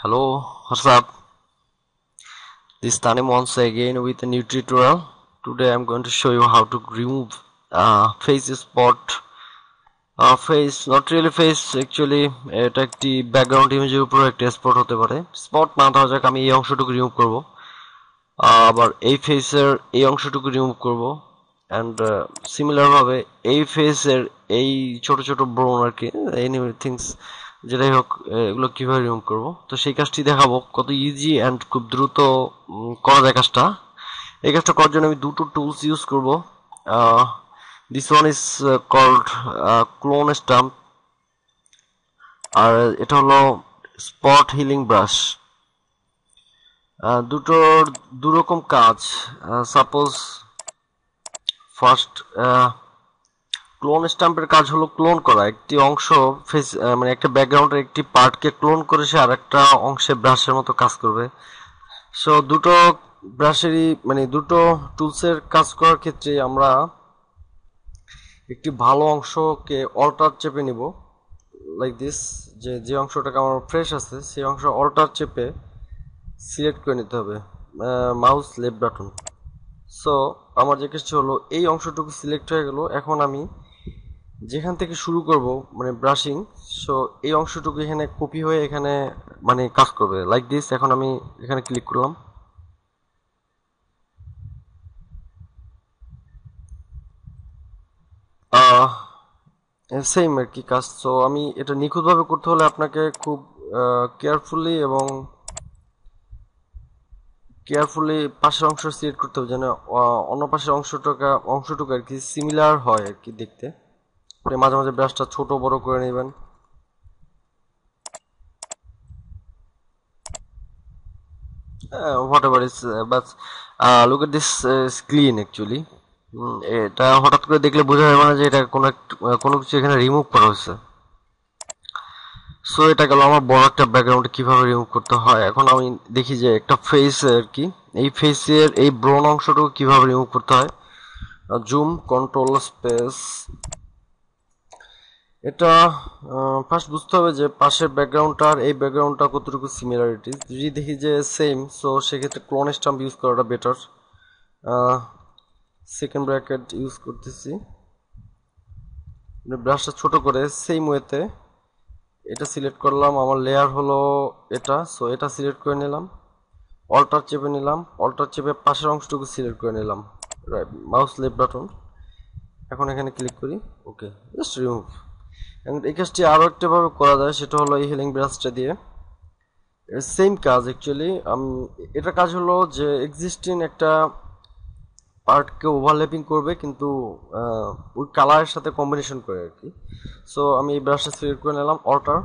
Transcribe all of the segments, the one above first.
Hello, what's up? This is Tanim once again with a new tutorial. Today I'm going to show you how to remove face spot. Face, not really face actually. এটা একটি background ইমেজের উপর একটা spot হতে পারে। Spot না ধরা যাক আমি এই অংশটুকু রিমুভ করব। আবার এই ফেসের এই অংশটুকু রিমুভ করব। অ্যান্ড সিমিলার ভাবে এই ফেসের এই ছোট ছোট ব্রোন আর কি এনিথিংস যেটাই হোক এগুলো কিভাবে রিমুভ করব তো সেই কাজটি দেখাবো কত ইজি অ্যান্ড খুব দ্রুত করা যায় কাজটা। এই কাজটা করার জন্য আমি দুটো টুলস ইউজ করব। This one is called clone stamp, আর এটা হলো স্পট হিলিং ব্রাশ। দুটোর দুরকম কাজ। সাপোজ ফার্স্ট ক্লোন স্ট্যাম্পের কাজ হলো ক্লোন করা একটি অংশ ফেস মানে একটা ব্যাকগ্রাউন্ডের একটি পার্টকে ক্লোন করে সে আরেকটা অংশে ব্রাশের মতো কাজ করবে। সো দুটো ব্রাশেরই মানে দুটো টুলসের কাজ করার ক্ষেত্রে আমরা একটি ভালো অংশকে অল্টার চেপে নিব লাইক দিস। যে অংশটাকে আমার ফ্রেশ আছে সেই অংশ অল্টার চেপে সিলেক্ট করে নিতে হবে মাউস লেফট বাটন। সো আমার যে কাজটি হলো এই অংশটুকু সিলেক্ট হয়ে গেল। এখন আমি যেখান থেকে শুরু করব মানে ব্রাশিং, সো এই অংশটুকু এখানে কপি হয়ে এখানে মানে কাজ করবে লাইক দিস। এখন আমি এখানে ক্লিক করলাম। সেম আর কি কাজ। সো আমি এটা নিখুঁতভাবে করতে হলে আপনাকে খুব কেয়ারফুলি এবং পাশের অংশ সিলেক্ট করতে হবে যেন অন্য পাশের অংশটুকু আর কি সিমিলার হয় আর কি দেখতে। আপনি মাঝে মাঝে ব্রাশটা ছোট বড় করে নেবেন। Whatever is but look at this clean actually. এটা হঠাৎ করে দেখলে বোঝা যাবে না যে এটা কোনো কিছু এখানে রিমুভ করা হয়েছে। সো এটা গেল আমার বড় একটা ব্যাকগ্রাউন্ড কিভাবে রিমুভ করতে হয়। এখন আমি দেখি যে একটা ফেস আর কি এই ফেসের এই ব্রোন অংশটুকু কিভাবে রিমুভ করতে হয়। Zoom control space. এটা ফার্স্ট বুঝতে হবে যে পাশের ব্যাকগ্রাউন্ডটা আর এই ব্যাকগ্রাউন্ডটা কতটুকু সিমিলারিটি। যদি দেখি যে সেম, সো সেক্ষেত্রে ক্লোন স্টাম্প ইউজ করাটা বেটার। সেকেন্ড ব্র্যাকেট ইউজ করতেছি ব্রাশটা ছোট করে সেম ওয়েতে এটা সিলেক্ট করলাম। আমার লেয়ার হলো এটা, সো এটা সিলেক্ট করে নিলাম। অল্টার চেপে নিলাম, অল্টার চেপে পাশের অংশটুকু সিলেক্ট করে নিলাম মাউস লেফট বাটন। এখন এখানে ক্লিক করি, ওকে, জাস্ট রিমুভ। এই কাজটি আরও একটা ভাবে করা যায়, সেটা হলো এই হিলিং ব্রাশটা দিয়ে সেম কাজ অ্যাকচুয়ালি। এটার কাজ হলো যে এক্সিস্টিং একটা পার্টকে ওভারল্যাপিং করবে কিন্তু ওই কালারের সাথে কম্বিনেশন করে আর কি। সো আমি এই ব্রাশটা সিলেক্ট করে নিলাম, অল্টার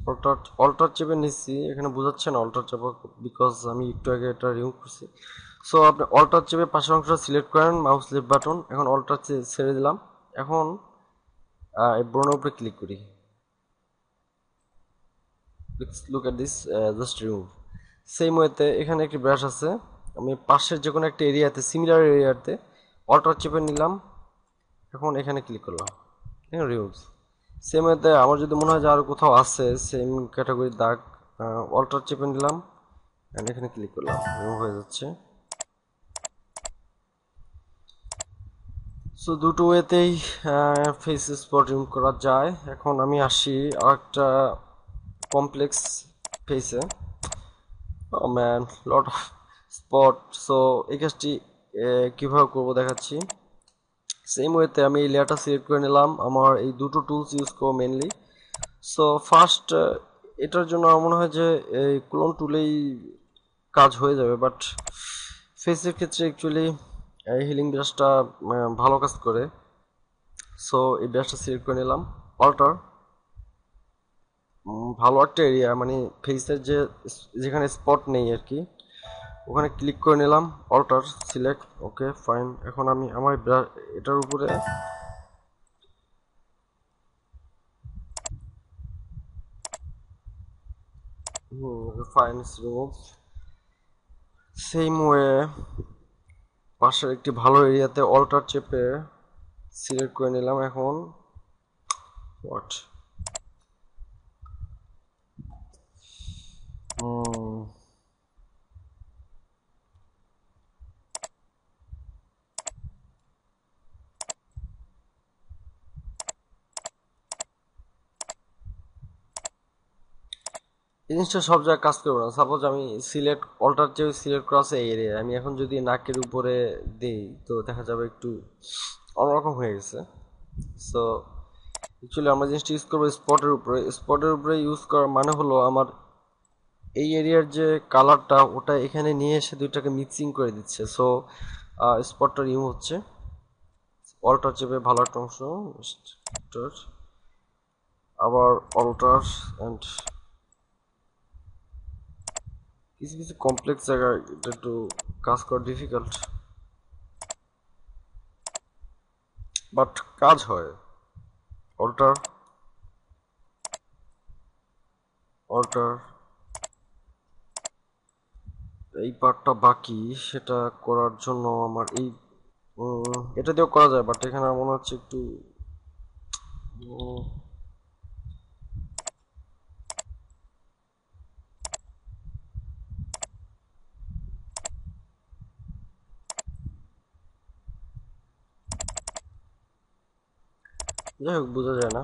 অল্টার অল্টার চেপে নিচ্ছি। এখানে বোঝাচ্ছে না অল্টার চেপা, বিকজ আমি একটু আগে এটা রিমুভ করছি। সো আপনি অল্টার চেপে পাশের অংশটা সিলেক্ট করেন মাউস লেফট বাটন। এখন অল্টার ছেড়ে দিলাম। এখন এই ব্রোনের উপরে ক্লিক করি। Look at this, just remove. Same ওয়েতে এখানে একটি ব্রাশ আছে, আমি পাশের যে কোনো একটা এরিয়াতে সিমিলার এরিয়াতে অল্টার চেপে নিলাম। এখন এখানে ক্লিক করলাম, এখানে রিমুভ। সেম ওয়েতে আমার যদি মনে হয় যে আরও কোথাও আছে সেম ক্যাটাগরির দাগ, অল্টার চেপে নিলাম অ্যান্ড এখানে ক্লিক করলাম, রিমুভ হয়ে যাচ্ছে। সো দুটো ওয়েতেই ফেস স্পট রিমুভ করা যায়। এখন আমি আসি আর একটা কমপ্লেক্স ফেসে। Man, lot of spot. So এই কাজটি কীভাবে করবো দেখাচ্ছি। সেম ওয়েতে আমি এই লেয়ারটা সিলেক্ট করে নিলাম। আমার এই দুটো টুলস ইউজ করবো মেনলি। সো ফার্স্ট এটার জন্য আমার মনে হয় যে এই ক্লোন টুলেই কাজ হয়ে যাবে, বাট ফেসের ক্ষেত্রে অ্যাকচুয়ালি এই হিলিং ব্রাশটা ভালো কাজ করে। সো এই ব্রাশটা সিলেক্ট করে নিলাম, অল্টার ভালো একটা এরিয়া মানে ফেসের যেখানে স্পট নেই আর কি ওখানে ক্লিক করে নিলাম, অল্টার সিলেক্ট, ওকে ফাইন। এখন আমি আমার এটার উপরে ফাইন রিমুভ। সেম ওয়ে পাশের একটি ভালো এরিয়াতে অল্টার চেপে সিলেক্ট করে নিলাম। এখন হোয়াট Hmm. এই জিনিসটা সব জায়গায় কাজ করবে না। সাপোজ আমি সিলেক্ট অল্টার যে সিলেক্ট করা আছে এই এরিয়া, আমি এখন যদি নাকের উপরে দেই তো দেখা যাবে একটু অন্যরকম হয়ে গেছে। সো অ্যাকচুয়ালি আমরা জিনিসটা ইউজ করবো স্পটের উপরে। স্পটের উপরে ইউজ করার মানে হলো আমার এই এরিয়ার যে কালারটা ওটা এখানে নিয়ে এসে দুইটাকে মিক্সিং করে দিচ্ছে। সো স্পটটা রিমুভ হচ্ছে। অল্টার চেপে ভালো একটা অংশ আবার অল্টার অ্যান্ড কিছু কিছু কমপ্লেক্স জায়গায় এটা একটু কাজ করা ডিফিকাল্ট, বাট কাজ হয়। অল্টার অল্টার এই পার্টটা বাকি, সেটা করার জন্য আমার এই এটা দিয়েও করা যায়, বাট এখানে আমার মনে হচ্ছে একটু উম, যাই হোক বোঝা যায় না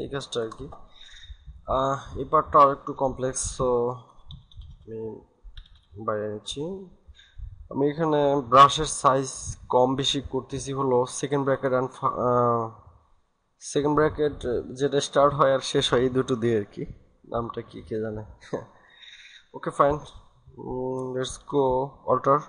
এই কাজটা আর কি। এই পার্টটা আর একটু কমপ্লেক্স, সো আমি বাইরে নিচ্ছি। আমি এখানে ব্রাশের সাইজ কম বেশি করতেছি হলো second bracket and second bracket যেটা স্টার্ট হয় আর শেষ হয় এই দুটো দিয়ে আর কি। নামটা কি কে জানে। Okay fine, let's go alter.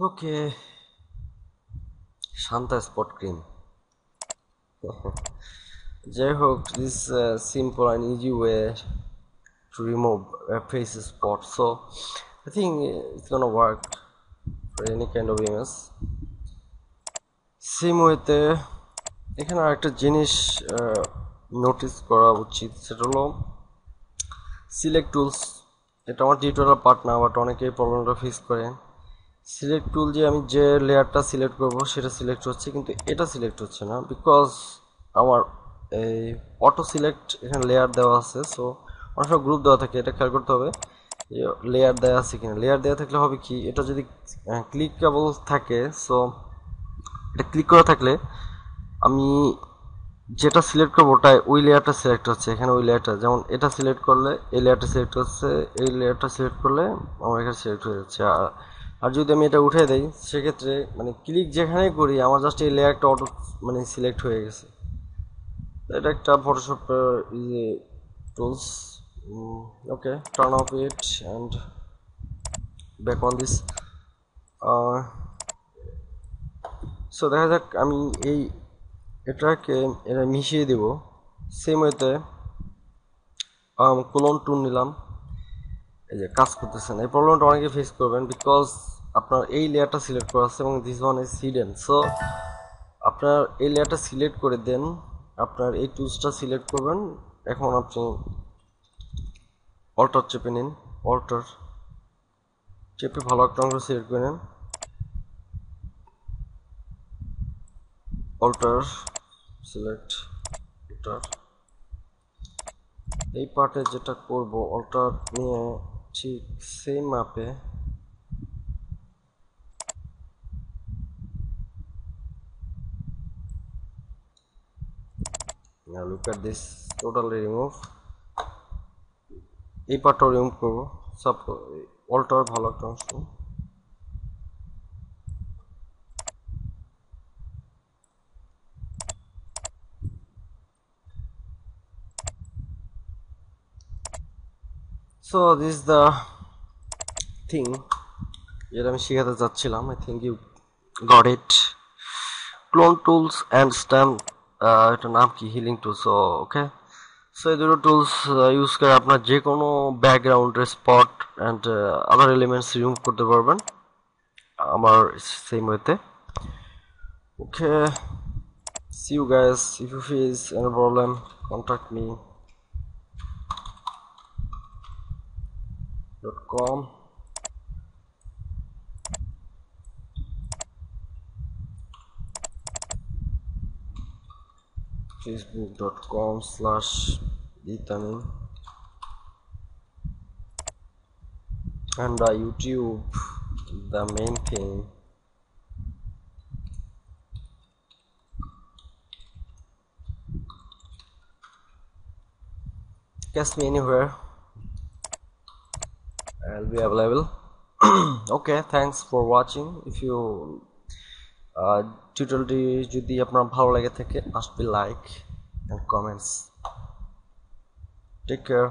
Okay, শান্তা স্পট ক্রিম। যাই হোক, this simple and easy way to remove a face spot, so I think it's gonna work for any kind of image. Same ওয়েতে এখানে আরেকটা জিনিস নোটিস করা উচিত, সেটা হলো সিলেক্ট টুলস। এটা আমার টিউটোরিয়াল পার্ট না, বাট অনেকে এই প্রবলেমটা ফেস করে। সিলেক্ট টুল যে আমি যে লেয়ারটা সিলেক্ট করব সেটা সিলেক্ট হচ্ছে, কিন্তু এটা সিলেক্ট হচ্ছে না বিকজ আমার এই অটো সিলেক্ট এখানে লেয়ার দেওয়া আছে। সো অনেক সময় গ্রুপ দেওয়া থাকে, এটা খেয়াল করতে হবে যে লেয়ার দেওয়া আছে কিনা। লেয়ার দেওয়া থাকলে হবে কি, এটা যদি ক্লিকেবল থাকে, সো এটা ক্লিক করা থাকলে আমি যেটা সিলেক্ট করবো ওটা ওই লেয়ারটা সিলেক্ট হচ্ছে। এখানে ওই লেয়ারটা, যেমন এটা সিলেক্ট করলে এই লেয়ারটা সিলেক্ট হচ্ছে, এই লেয়ারটা সিলেক্ট করলে আমার এখানে সিলেক্ট হয়ে যাচ্ছে। আর যদি আমি এটা উঠে দেই সেক্ষেত্রে মানে ক্লিক যেখানেই করি আমার জাস্ট এই লেয়ারটা অটো মানে সিলেক্ট হয়ে গেছে। এটা একটা Photoshop easy tools. Okay, turn of it and back on this. So দেখা যাক, আমি এই এটাকে এটা মিশিয়ে দেব। সেম ওয়েতে ক্লোন টুল নিলাম, এই যে কাজ করতেছে না। এই প্রবলেমটা অনেকে ফেস করবেন বিকজ আপনার এই লেয়ারটা সিলেক্ট করা আছে এবং this one is hidden. So আপনার এই লেয়ারটা সিলেক্ট করে দেন, আপনার এই টুলসটা সিলেক্ট করবেন। এখন আপনি অল্টার চেপে নিন, অল্টার চেপে ভালো একটা অংশ সিলেক্ট করে নেন, অল্টার সিলেক্ট অল্টার। এই পার্টে যেটা করব অল্টার নিয়ে ঠিক সেম মাপে now look at this, totally remove। এই পার্টটাও রিমুভ করবো, সব অল্টার ভালো একটা অংশ। সো দিস দ্য থিং যেটা আমি শেখাতে চাচ্ছিলাম। I think you got it. Clone tools and stamp, এটার নাম কি, হিলিং টুলস। ওকে, সো এই দুটো টুলস ইউজ করে আপনার যে কোনো ব্যাকগ্রাউন্ডের spot and other elements remove করতে পারবেন আমার সেম ওয়েতে। ওকে, See you guys. If you face any problem, contact me. .com. facebook.com/Ethamin and YouTube, the main thing. Catch me anywhere, I'll be available. Okay, thanks for watching. If you টিউটোরিয়ালটি যদি আপনার ভালো লাগে থাকে, must be like and comments. Take care.